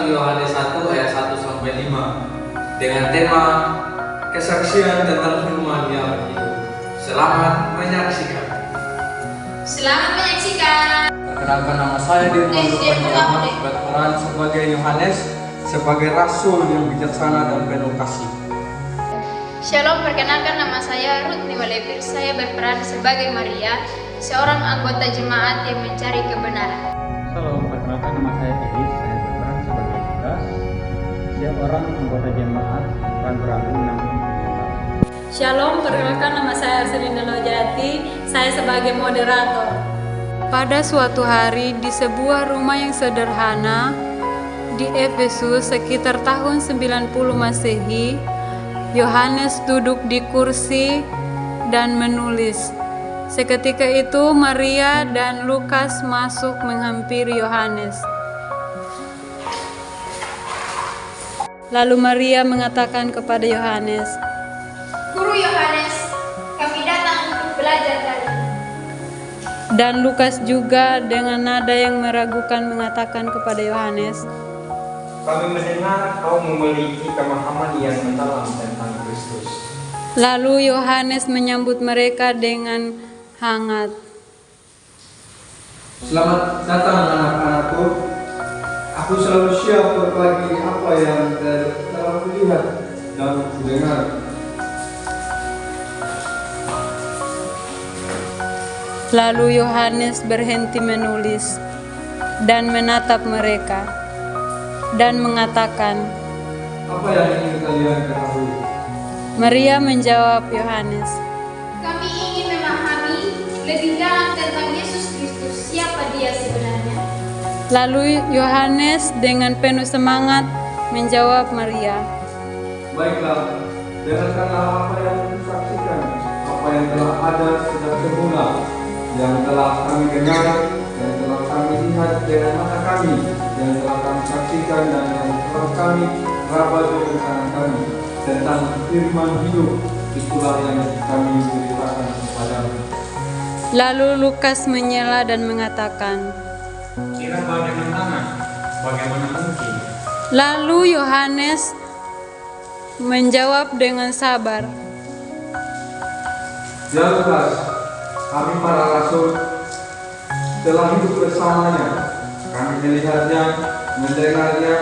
Yohanes 1 ayat 1 sampai 5 dengan tema kesaksian tentang firman yang hidup. Selamat menyaksikan. Selamat menyaksikan. Perkenalkan, nama saya Dirman Lukman, berperan sebagai Yohanes, sebagai rasul yang bijaksana dan penuh kasih. Shalom, perkenalkan nama saya Ruth Niwalepir. Saya berperan sebagai Maria, seorang anggota jemaat yang mencari kebenaran. Shalom, perkenalkan nama saya Edis. Saya berperan sebagai Lukas, seorang anggota jemaat ragu-ragu namun menyembah. Shalom, perkenalkan nama saya Arselina Lojati. Saya sebagai moderator. Pada suatu hari di sebuah rumah yang sederhana di Efesus sekitar tahun 90 Masehi, Yohanes duduk di kursi dan menulis. Seketika itu Maria dan Lukas masuk menghampiri Yohanes. Lalu Maria mengatakan kepada Yohanes, Guru Yohanes, kami datang untuk belajar darimu. dan Lukas juga dengan nada yang meragukan mengatakan kepada Yohanes, Kami mendengar kau memiliki pemahaman yang mendalam tentang Kristus. Lalu Yohanes menyambut mereka dengan hangat. Selamat datang anak-anakku. Aku selalu siap berbagi apa yang telah kulihat dan kudengar. Lalu Yohanes berhenti menulis dan menatap mereka dan mengatakan, Apa yang ingin kalian ketahui? Maria menjawab Yohanes, Kami ingin memahami lebih dalam tentang Yesus Kristus, siapa dia sebenarnya. Lalu Yohanes dengan penuh semangat menjawab Maria, Baiklah, dengarkanlah apa yang kusaksikan, apa yang telah ada sejak semula, yang telah kami dengar, yang telah kami lihat dengan mata kami, yang telah kami saksikan dan yang telah kami raba dengan tangan kami tentang firman hidup. Itulah yang kami beritakan kepadamu. Lalu Lukas menyela dan mengatakan, Diraba dengan tangan, bagaimana mungkin? Lalu Yohanes menjawab dengan sabar, Ya Lukas, kami para rasul telah hidup bersamanya. Kami melihatnya, mendengarnya,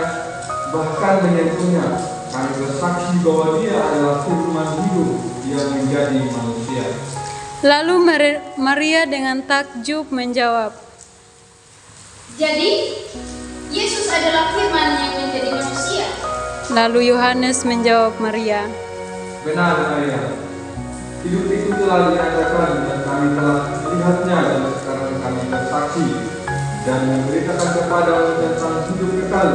bahkan menyentuhnya. Kami bersaksi bahwa dia adalah firman hidup yang menjadi manusia. Lalu Maria dengan takjub menjawab, Jadi, Yesus adalah firman yang menjadi manusia. Lalu Yohanes menjawab Maria, Benar, Maria. Hidup itu telah dinyatakan dan kami telah melihatnya dan sekarang kami bersaksi dan memberitakan kepadamu tentang hidup kekal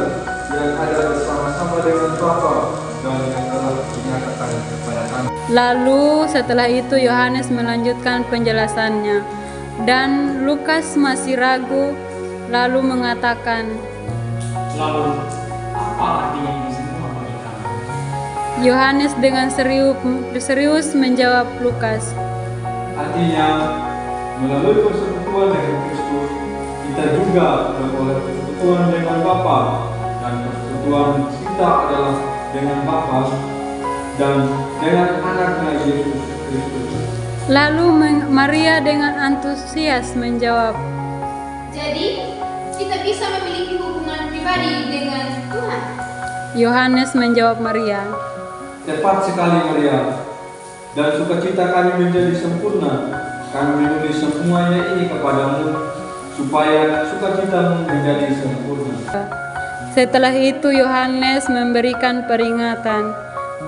yang ada bersama-sama dengan Bapa dan yang telah dinyatakan kepada kami. Lalu setelah itu Yohanes melanjutkan penjelasannya dan Lukas masih ragu, lalu mengatakan, Lalu, apa artinya ini semua bagi kami? Yohanes dengan serius menjawab Lukas, Artinya, melalui persekutuan dengan Kristus, kita juga beroleh persekutuan dengan Bapa, dan persekutuan kita adalah dengan Bapa dan dengan anaknya Yesus Kristus. Lalu Maria dengan antusias menjawab, Jadi, kita bisa memiliki hubungan pribadi dengan Tuhan. Yohanes menjawab Maria, Tepat sekali Maria, dan sukacita kami menjadi sempurna. Kami menulis semuanya ini kepadamu, supaya sukacitamu menjadi sempurna. Setelah itu Yohanes memberikan peringatan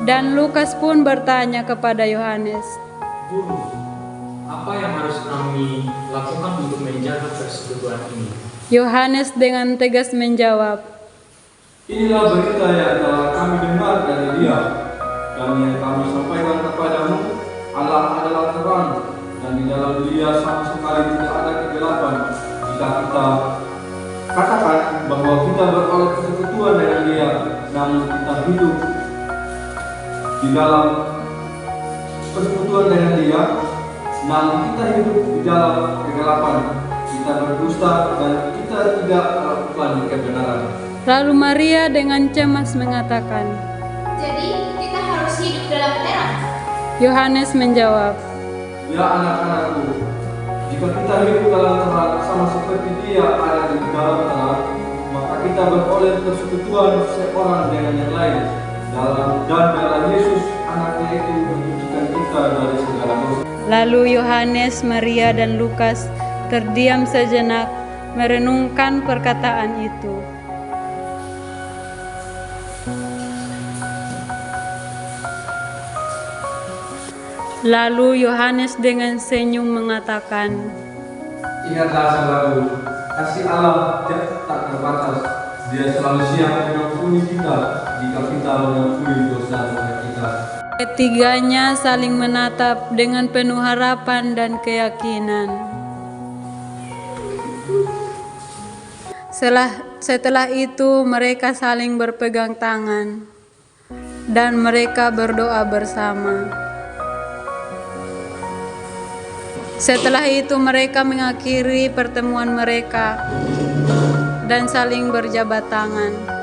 dan Lukas pun bertanya kepada Yohanes, Guru, apa yang harus kami lakukan untuk menjaga persekutuan ini? Yohanes dengan tegas menjawab, Inilah berita yang telah kami dengar dari Dia, dan yang kami sampaikan kepadamu. Allah adalah terang, dan di dalam Dia sama sekali tidak ada kegelapan. Jika kita katakan bahwa kita beroleh persekutuan dengan Dia, namun kita hidup di dalam persekutuan dengan Dia, namun kita hidup di dalam kegelapan, kita berdusta dan kita tidak melakukan kebenaran. Lalu Maria dengan cemas mengatakan, Jadi kita harus hidup dalam terang. Yohanes menjawab, Ya anak-anakku, jika kita hidup dalam terang sama seperti Dia ada di dalam terang, maka kita beroleh persekutuan seorang dengan yang lain. Dan dalam Yesus anaknya itu menyucikan kita dari segala dosa. Lalu Yohanes, Maria, dan Lukas terdiam sejenak merenungkan perkataan itu. Lalu Yohanes dengan senyum mengatakan, Ingatlah saudaraku, kasih Allah tak terbatas. Dia selalu siap mengampuni kita jika kita mengakui dosa-dosa kita. Ketiganya saling menatap dengan penuh harapan dan keyakinan. Setelah itu mereka saling berpegang tangan dan mereka berdoa bersama. Setelah itu mereka mengakhiri pertemuan mereka dan saling berjabat tangan.